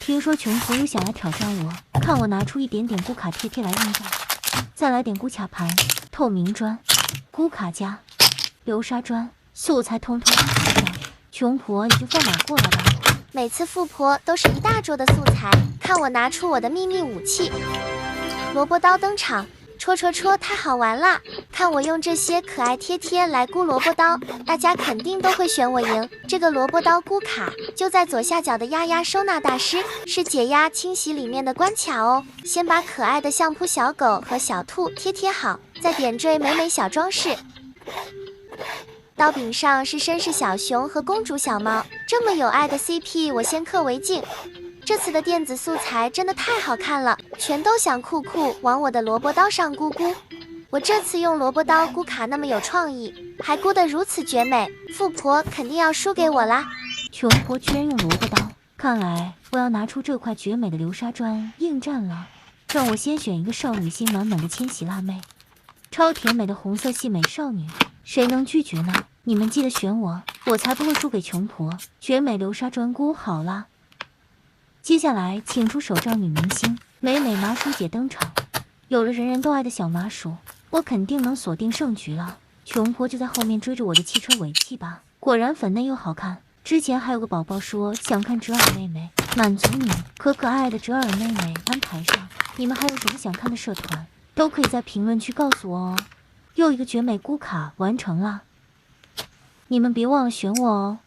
听说穷婆又想来挑战我，看我拿出一点点咕卡贴贴来应战，再来点咕卡盘、透明砖、咕卡夹、流沙砖，素材通通安排上，穷婆也就放马过来吧。每次富婆都是一大桌的素材，看我拿出我的秘密武器——萝卜刀登场。戳，太好玩了！看我用这些可爱贴贴来咕萝卜刀，大家肯定都会选我赢。这个萝卜刀咕卡就在左下角的压压收纳大师，是解压清洗里面的关卡哦。先把可爱的相扑小狗和小兔贴好，再点缀美美小装饰。刀柄上是绅士小熊和公主小猫，这么有爱的 CP， 我先刻为敬。这次的电子素材真的太好看了，全都想酷往我的萝卜刀上咕。我这次用萝卜刀咕卡那么有创意，还咕得如此绝美，富婆肯定要输给我啦。穷婆居然用萝卜刀，看来我要拿出这块绝美的流沙砖应战了。让我先选一个少女心满满的千禧辣妹，超甜美的红色系美少女，谁能拒绝呢？你们记得选我，我才不会输给穷婆。绝美流沙砖咕好啦。接下来，请出手账女明星美美麻薯姐登场。有了人人都爱的小麻薯，我肯定能锁定胜局了。穷婆就在后面追着我的汽车尾气吧。果然粉嫩又好看。之前还有个宝宝说想看折耳妹妹，满足你可爱的折耳妹妹安排上。你们还有什么想看的社团，都可以在评论区告诉我哦。又一个绝美咕卡完成了，你们别忘了选我哦。